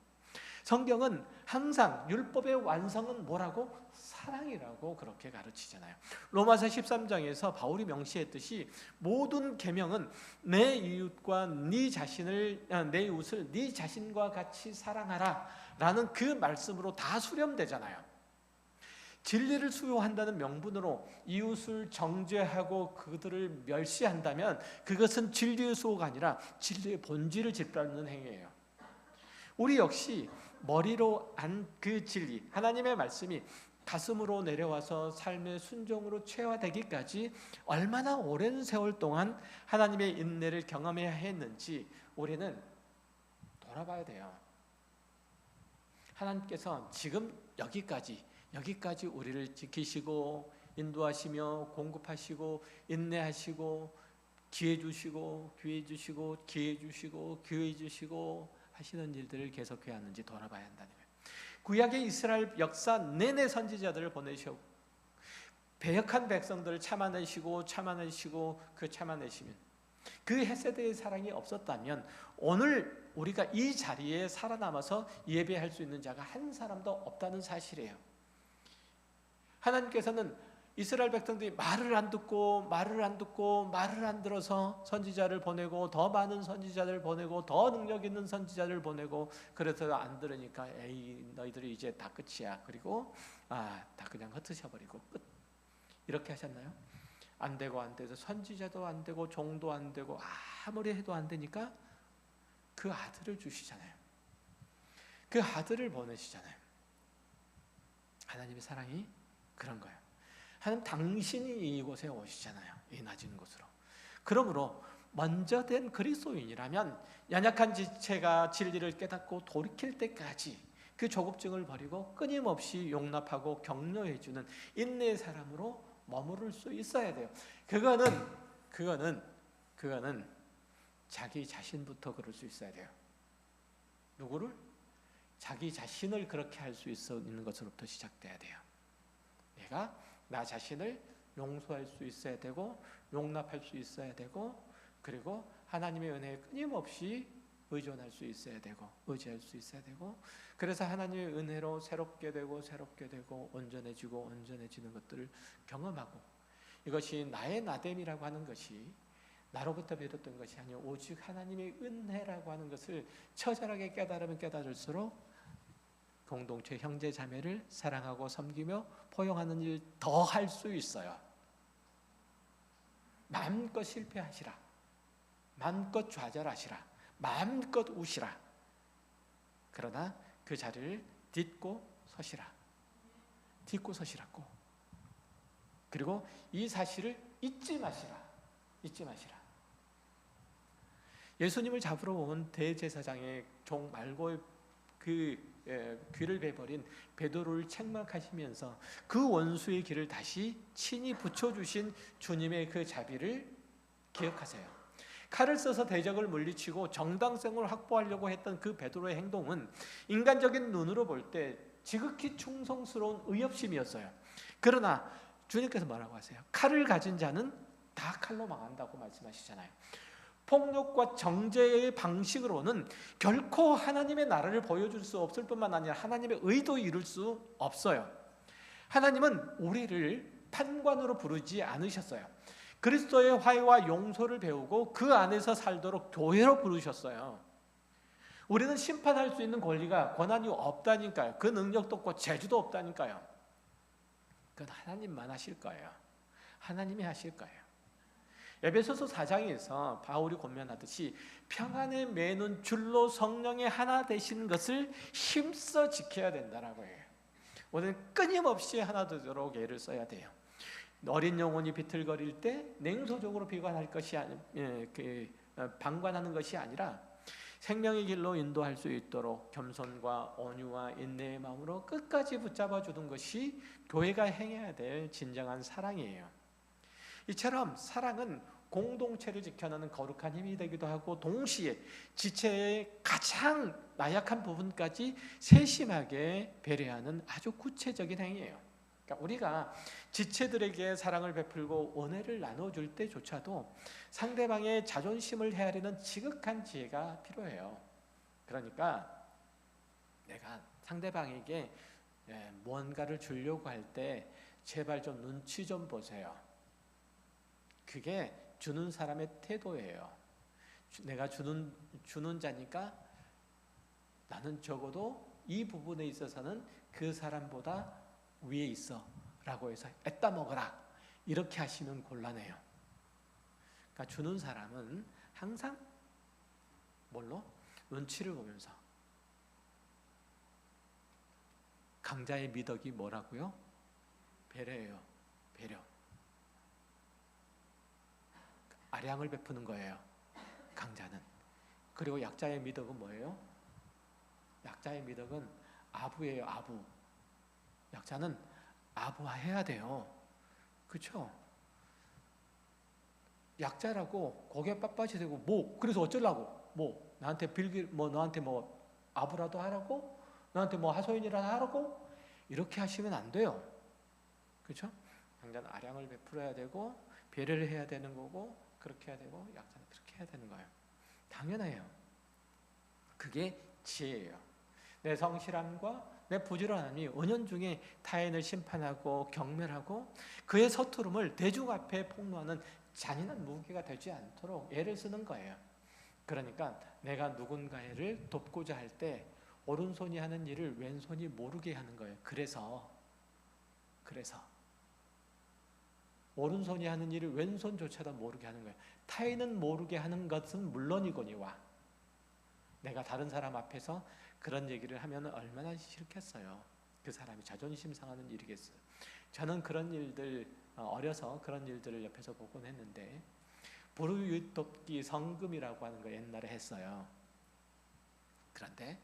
성경은 항상 율법의 완성은 뭐라고? 사랑이라고 그렇게 가르치잖아요. 로마서 13장에서 바울이 명시했듯이 모든 계명은 내 이웃과 내 이웃을 네 자신과 같이 사랑하라 라는 그 말씀으로 다 수렴되잖아요. 진리를 수용한다는 명분으로 이웃을 정죄하고 그들을 멸시한다면 그것은 진리의 수호가 아니라 진리의 본질을 짓밟는 행위예요. 우리 역시 머리로 안 그 진리, 하나님의 말씀이 가슴으로 내려와서 삶의 순종으로 체화되기까지 얼마나 오랜 세월 동안 하나님의 인내를 경험해야 했는지 우리는 돌아봐야 돼요. 하나님께서 지금 여기까지 우리를 지키시고 인도하시며 공급하시고 인내하시고 기회 주시고 하시는 일들을 계속해야 하는지 돌아봐야 한다는 거예요. 구약의 이스라엘 역사 내내 선지자들을 보내시고 배역한 백성들을 참아내시고 그 참아내시면 그 헤세드의 사랑이 없었다면 오늘 우리가 이 자리에 살아남아서 예배할 수 있는 자가 한 사람도 없다는 사실이에요. 하나님께서는 이스라엘 백성들이 말을 안 듣고 말을 안 들어서 선지자를 보내고 더 많은 선지자를 보내고 더 능력 있는 선지자를 보내고, 그래서 안 들으니까 에이 너희들이 이제 다 끝이야, 그리고 다 그냥 흩으셔버리고 끝, 이렇게 하셨나요? 안 돼서 선지자도 안 되고 종도 안 되고 아무리 해도 안 되니까 그 아들을 주시잖아요. 그 아들을 보내시잖아요. 하나님의 사랑이 그런 거예요. 하나님 당신이 이곳에 오시잖아요. 이 낮은 곳으로. 그러므로 먼저 된 그리스도인이라면 연약한 지체가 진리를 깨닫고 돌이킬 때까지 그 조급증을 버리고 끊임없이 용납하고 격려해주는 인내의 사람으로 머무를 수 있어야 돼요. 그거는 자기 자신부터 그럴 수 있어야 돼요. 누구를? 자기 자신을 그렇게 할 수 있는 것으로부터 시작돼야 돼요. 내가 나 자신을 용서할 수 있어야 되고 용납할 수 있어야 되고, 그리고 하나님의 은혜에 끊임없이 의존할 수 있어야 되고 의지할 수 있어야 되고, 그래서 하나님의 은혜로 새롭게 되고 온전해지는 것들을 경험하고, 이것이 나의 나됨이라고 하는 것이 나로부터 비롯된 것이 아니요 오직 하나님의 은혜라고 하는 것을 처절하게 깨달으면 깨달을수록 공동체 형제 자매를 사랑하고 섬기며 포용하는 일 더 할 수 있어요. 마음껏 실패하시라, 마음껏 좌절하시라, 마음껏 우시라. 그러나 그 자리를 딛고 서시라고. 그리고 이 사실을 잊지 마시라. 예수님을 잡으러 온 대제사장의 종 말고의 귀를 베버린 베드로를 책망하시면서 그 원수의 귀를 다시 친히 붙여주신 주님의 그 자비를 기억하세요. 칼을 써서 대적을 물리치고 정당성을 확보하려고 했던 그 베드로의 행동은 인간적인 눈으로 볼 때 지극히 충성스러운 의협심이었어요. 그러나 주님께서 뭐라고 하세요? 칼을 가진 자는 다 칼로 망한다고 말씀하시잖아요. 폭력과 정죄의 방식으로는 결코 하나님의 나라를 보여줄 수 없을 뿐만 아니라 하나님의 의도 이룰 수 없어요. 하나님은 우리를 판관으로 부르지 않으셨어요. 그리스도의 화해와 용서를 배우고 그 안에서 살도록 교회로 부르셨어요. 우리는 심판할 수 있는 권리가 권한이 없다니까요. 그 능력도 없고 재주도 없다니까요. 그건 하나님만 하실 거예요. 하나님이 하실 거예요. 에베소서 4장에서 바울이 권면하듯이 평안에 매는 줄로 성령의 하나 되신 것을 힘써 지켜야 된다라고 해요. 우리는 끊임없이 하나 되도록 애를 써야 돼요. 어린 영혼이 비틀거릴 때 냉소적으로 비관할 것이 방관하는 것이 아니라 생명의 길로 인도할 수 있도록 겸손과 온유와 인내의 마음으로 끝까지 붙잡아 주는 것이 교회가 행해야 될 진정한 사랑이에요. 이처럼 사랑은 공동체를 지켜내는 거룩한 힘이 되기도 하고 동시에 지체의 가장 나약한 부분까지 세심하게 배려하는 아주 구체적인 행위예요. 그러니까 우리가 지체들에게 사랑을 베풀고 은혜를 나눠줄 때조차도 상대방의 자존심을 헤아리는 지극한 지혜가 필요해요. 그러니까 내가 상대방에게 무언가를 주려고 할 때 제발 좀 눈치 좀 보세요. 그게 주는 사람의 태도예요. 내가 주는 자니까 나는 적어도 이 부분에 있어서는 그 사람보다 위에 있어 라고 해서 애따 먹어라 이렇게 하시면 곤란해요. 그러니까 주는 사람은 항상 뭘로? 눈치를 보면서. 강자의 미덕이 뭐라고요? 배려예요. 배려. 아량을 베푸는 거예요. 강자는. 그리고 약자의 미덕은 뭐예요? 약자의 미덕은 아부예요. 아부. 약자는 아부해야 돼요. 그렇죠? 약자라고 고개 빳빳이 되고 그래서 어쩌려고? 나한테 너한테 아부라도 하라고? 너한테 하소연이라도 하라고? 이렇게 하시면 안 돼요. 그렇죠? 강자는 아량을 베풀어야 되고 배려를 해야 되는 거고 그렇게 해야 되고 약자는 그렇게 해야 되는 거예요. 당연해요. 그게 지혜예요. 내 성실함과 내 부지런함이 은연중에 타인을 심판하고 경멸하고 그의 서투름을 대중 앞에 폭로하는 잔인한 무기가 되지 않도록 애를 쓰는 거예요. 그러니까 내가 누군가를 돕고자 할 때 오른손이 하는 일을 왼손이 모르게 하는 거예요. 그래서 오른손이 하는 일을 왼손조차도 모르게 하는 거예요. 타인은 모르게 하는 것은 물론이거니와 내가 다른 사람 앞에서 그런 얘기를 하면 얼마나 싫겠어요. 그 사람이 자존심 상하는 일이겠어요. 저는 그런 일들 어려서 그런 일들을 옆에서 보곤 했는데 불우이웃돕기 성금이라고 하는 거 옛날에 했어요. 그런데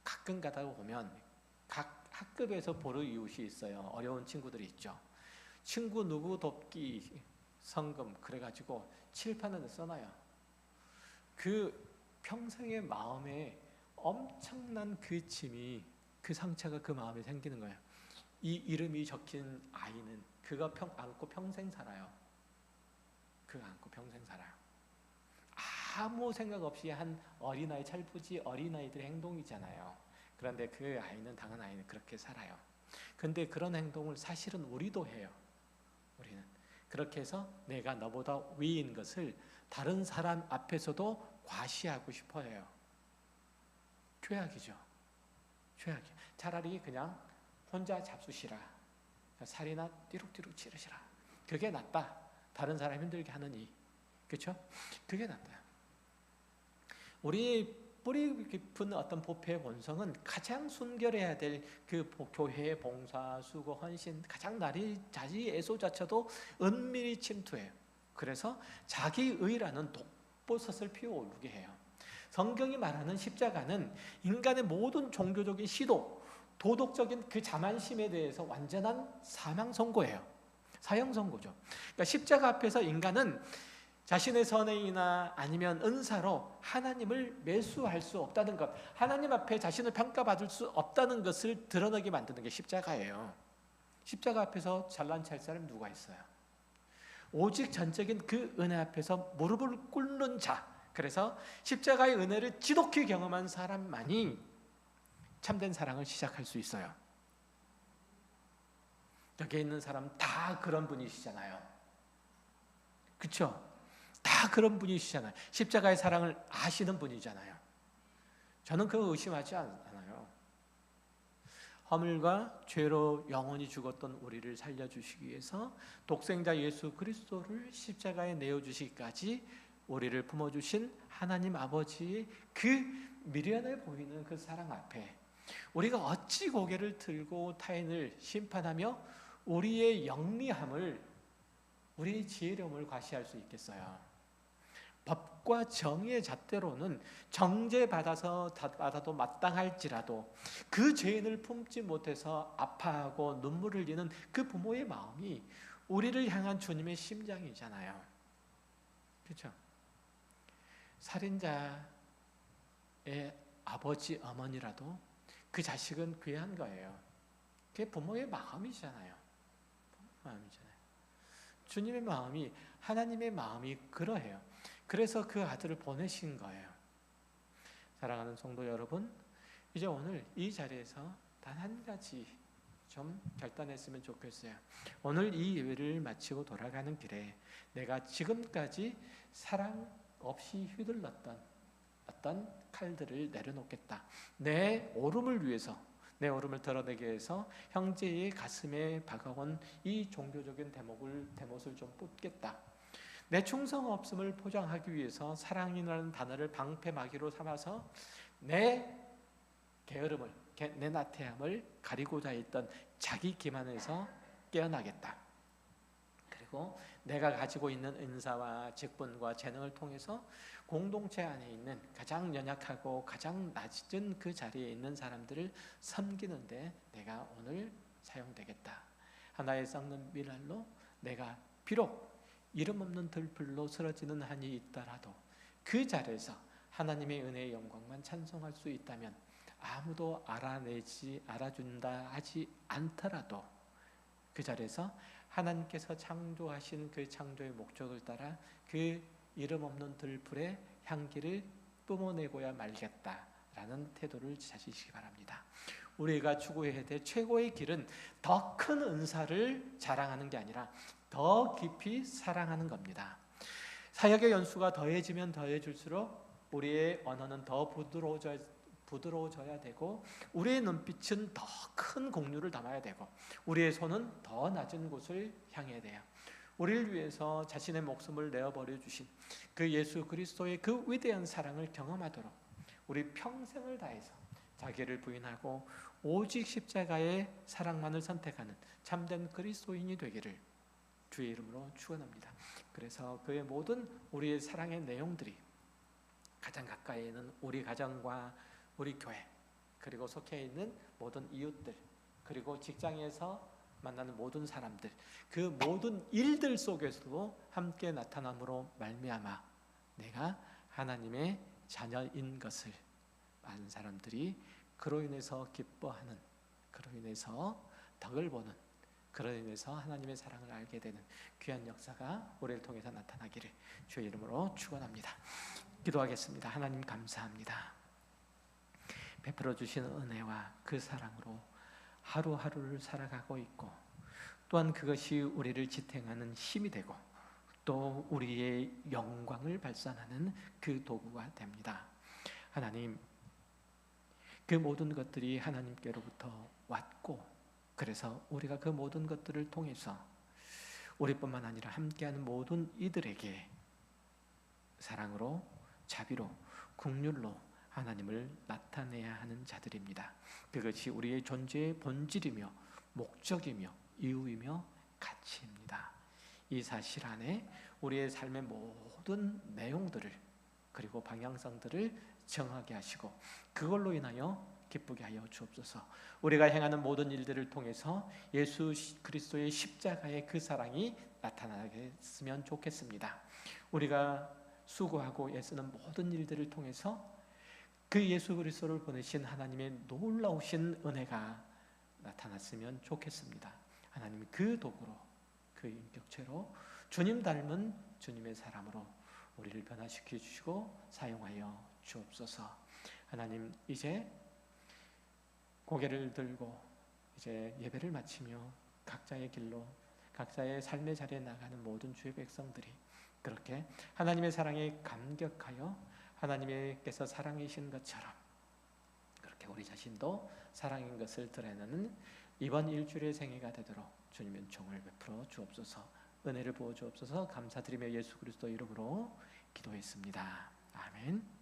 가끔 가다 보면 각 학급에서 불우이웃이 있어요. 어려운 친구들이 있죠. 친구 누구 돕기 성금 그래가지고 칠판에 써놔요. 그 평생의 마음에 엄청난 그 짐이 그 상처가 그 마음에 생기는 거예요. 이 이름이 적힌 아이는 그거 안고 평생 살아요. 그거 안고 평생 살아요. 아무 생각 없이 한 어린아이 찰부지 어린아이들의 행동이잖아요. 그런데 그 아이는 당한 아이는 그렇게 살아요. 근데 그런 행동을 사실은 우리도 해요. 우리는 그렇게 해서 내가 너보다 위인 것을 다른 사람 앞에서도 과시하고 싶어 해요. 죄악이죠. 죄악이에요. 차라리 그냥 혼자 잡수시라. 살이나 띠룩띠룩 치르시라. 그게 낫다. 다른 사람 힘들게 하느니. 그렇죠? 그게 낫다. 우리 뿌리 깊은 어떤 보폐의 본성은 가장 순결해야 될 그 교회의 봉사, 수고, 헌신 가장 자기 애소자체도 은밀히 침투해요. 그래서 자기의라는 독버섯을 피워오르게 해요. 성경이 말하는 십자가는 인간의 모든 종교적인 시도, 도덕적인 그 자만심에 대해서 완전한 사망 선고예요. 사형 선고죠. 그러니까 십자가 앞에서 인간은 자신의 선행이나 아니면 은사로 하나님을 매수할 수 없다는 것, 하나님 앞에 자신을 평가받을 수 없다는 것을 드러내게 만드는 게 십자가예요. 십자가 앞에서 잘난 체 할 사람이 누가 있어요? 오직 전적인 그 은혜 앞에서 무릎을 꿇는 자, 그래서 십자가의 은혜를 지독히 경험한 사람만이 참된 사랑을 시작할 수 있어요. 여기 있는 사람 다 그런 분이시잖아요. 그렇죠? 다 그런 분이시잖아요. 십자가의 사랑을 아시는 분이잖아요. 저는 그거 의심하지 않아요. 허물과 죄로 영원히 죽었던 우리를 살려주시기 위해서 독생자 예수 그리스도를 십자가에 내어주시기까지 우리를 품어주신 하나님 아버지의 그 미련해 보이는 그 사랑 앞에 우리가 어찌 고개를 들고 타인을 심판하며 우리의 영리함을, 우리의 지혜로움을 과시할 수 있겠어요? 법과 정의의 잣대로는 정죄받아도 마땅할지라도 그 죄인을 품지 못해서 아파하고 눈물을 흘리는 그 부모의 마음이 우리를 향한 주님의 심장이잖아요. 그렇죠? 살인자의 아버지, 어머니라도 그 자식은 귀한 거예요. 그게 부모의 마음이잖아요. 주님의 마음이, 하나님의 마음이 그러해요. 그래서 그 아들을 보내신 거예요. 사랑하는 성도 여러분, 이제 오늘 이 자리에서 단 한 가지 좀 결단했으면 좋겠어요. 오늘 이 예배를 마치고 돌아가는 길에 내가 지금까지 사랑 없이 휘둘렀던 어떤 칼들을 내려놓겠다. 내 오름을 위해서, 내 오름을 드러내기 위해서 형제의 가슴에 박아온 이 종교적인 대못을 좀 뽑겠다. 내 충성 없음을 포장하기 위해서 사랑이라는 단어를 방패막이로 삼아서 내 게으름을, 내 나태함을 가리고자 했던 자기 기만에서 깨어나겠다. 그리고 내가 가지고 있는 은사와 직분과 재능을 통해서 공동체 안에 있는 가장 연약하고 가장 낮은 그 자리에 있는 사람들을 섬기는데 내가 오늘 사용되겠다. 하나의 썩는 밀알로 내가 비록 이름 없는 들풀로 쓰러지는 한이 있더라도 그 자리에서 하나님의 은혜의 영광만 찬송할 수 있다면, 아무도 알아준다 하지 않더라도 그 자리에서 하나님께서 창조하신 그 창조의 목적을 따라 그 이름 없는 들풀의 향기를 뿜어내고야 말겠다라는 태도를 가지시기 바랍니다. 우리가 추구해야 될 최고의 길은 더 큰 은사를 자랑하는 게 아니라 더 깊이 사랑하는 겁니다. 사역의 연수가 더해지면 더해질수록 우리의 언어는 더 부드러워져야 되고, 우리의 눈빛은 더 큰 공유를 담아야 되고, 우리의 손은 더 낮은 곳을 향해야 돼요. 우리를 위해서 자신의 목숨을 내어버려 주신 그 예수 그리스도의 그 위대한 사랑을 경험하도록 우리 평생을 다해서 자기를 부인하고 오직 십자가의 사랑만을 선택하는 참된 그리스도인이 되기를 주의 이름으로 축원합니다. 그래서 그의 모든 우리의 사랑의 내용들이 가장 가까이 있는 우리 가정과 우리 교회, 그리고 속해 있는 모든 이웃들, 그리고 직장에서 만나는 모든 사람들, 그 모든 일들 속에서도 함께 나타남으로 말미암아 내가 하나님의 자녀인 것을 많은 사람들이 그로 인해서 기뻐하는, 그로 인해서 덕을 보는, 그로 인해서 하나님의 사랑을 알게 되는 귀한 역사가 우리를 통해서 나타나기를 주의 이름으로 축원합니다. 기도하겠습니다. 하나님 감사합니다. 베풀어 주신 은혜와 그 사랑으로 하루하루를 살아가고 있고, 또한 그것이 우리를 지탱하는 힘이 되고 또 우리의 영광을 발산하는 그 도구가 됩니다. 하나님, 그 모든 것들이 하나님께로부터 왔고, 그래서 우리가 그 모든 것들을 통해서 우리뿐만 아니라 함께하는 모든 이들에게 사랑으로, 자비로, 긍휼로 하나님을 나타내야 하는 자들입니다. 그것이 우리의 존재의 본질이며 목적이며 이유이며 가치입니다. 이 사실 안에 우리의 삶의 모든 내용들을, 그리고 방향성들을 정하게 하시고 그걸로 인하여 기쁘게 하여 주옵소서. 우리가 행하는 모든 일들을 통해서 예수 그리스도의 십자가의 그 사랑이 나타나겠으면 좋겠습니다. 우리가 수고하고 애쓰는 모든 일들을 통해서 그 예수 그리스도를 보내신 하나님의 놀라우신 은혜가 나타났으면 좋겠습니다. 하나님, 그 도구로, 그 인격체로 주님 닮은 주님의 사람으로 우리를 변화시켜 주시고 사용하여 주옵소서. 하나님, 이제 고개를 들고 이제 예배를 마치며 각자의 길로 각자의 삶의 자리에 나가는 모든 주의 백성들이 그렇게 하나님의 사랑에 감격하여 하나님께서 사랑이신 것처럼 그렇게 우리 자신도 사랑인 것을 드러내는 이번 일주일의 생애가 되도록 주님의 은총을 베풀어 주옵소서. 은혜를 부어 주옵소서. 감사드리며 예수 그리스도 이름으로 기도했습니다. 아멘.